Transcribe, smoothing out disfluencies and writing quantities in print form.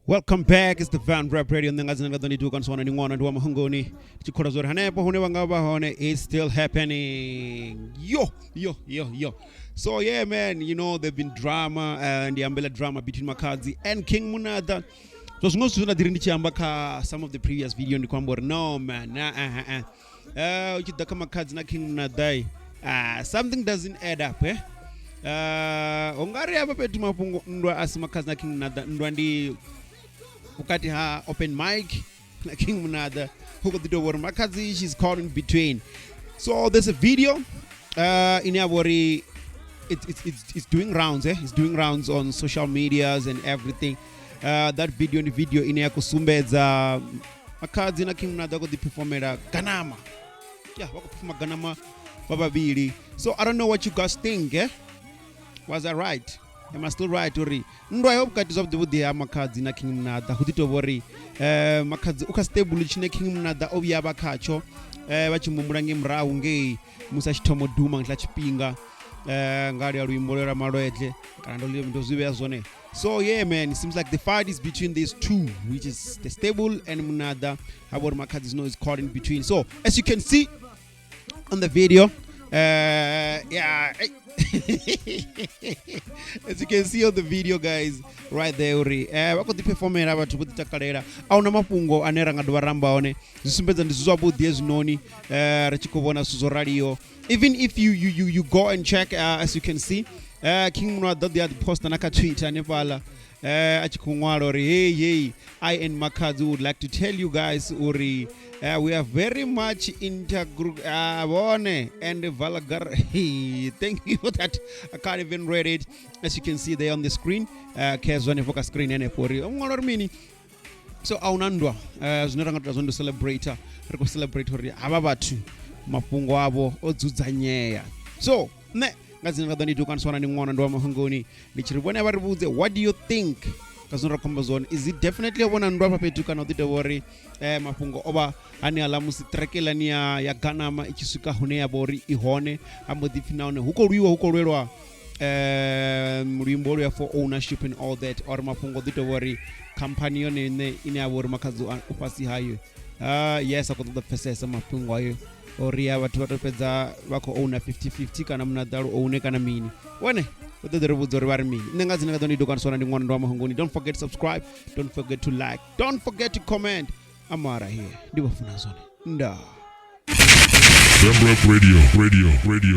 Welcome back. It's the Venrap Radio. It's still happening. Yo. So yeah, man, you know there've been drama and the umbrella drama between Makhadzi and King Monada. Some of the previous video no man. Makhadzi na King Monada. Something doesn't add up, eh? Ongari hapa petu mapungo ndwa asimakhadzi na King Monada ndwandi ukati ha open mic na King Monada huko the door Makhadzi she's caught in between. So there's a video in Yabori. It's doing rounds, eh? It's doing rounds on social medias and everything. That video in Yakusumbeza Makhadzi na King Monada got the performer Ghanama. Yeah, wako performer Ghanama bababili. So I don't know what you guys think, eh? Was I right? Am I still right, Ori? I hope that is of the Makhadzi na King Monada. Hudito worry. Makhadzi uka stable chine King Monada obyaba kacho. Wachimumurange mraunge musa chitomo duma nglachipinga. Ngari aluimbolera maroetle. Kanandoli mdoziwe zone. So yeah, man, it seems like the fight is between these two, which is the stable and Monada. However, Makhadzi is caught in between. So as you can see on the video, yeah. As you can see on the video, guys, right there, wako the performer aba tukuti takalera au na mapungo anera ngadwa ramba one zisumbeza ndizwa budi ezinoni rachikobona suzo radio. Even if you go and check, as you can see, King Monada the other post naka Twitter nepala achikungwalo hey I and Makhadzi would like to tell you guys we are very much and Valagar. Thank you for that. I can't even read it. As you can see there on the screen, Kezone focus screen and mini. So aunandwa zunaranga celebrate ababatu mapungo abo odzuzanyeya. So ne ngazina kadani tukansona ni ngwana ndo mahongoni nichiribone abaribuze, what do you think? Is it definitely a one and drop to can not worry? Mapungo oba ani alamusi trekela niya ya Ghanama ikisuka hunea bori ihone amodi finaone huko rimbolo for ownership and all that, or mapungo dito worry companion in our Makhadzi upasi hayo. Yes, I got the first mapungo ayo oria watu peza wako owner 50-50 kana mnadaru owner kana mini one. Don't forget to subscribe, don't forget to like, don't forget to comment. Amara here. Venrap Radio.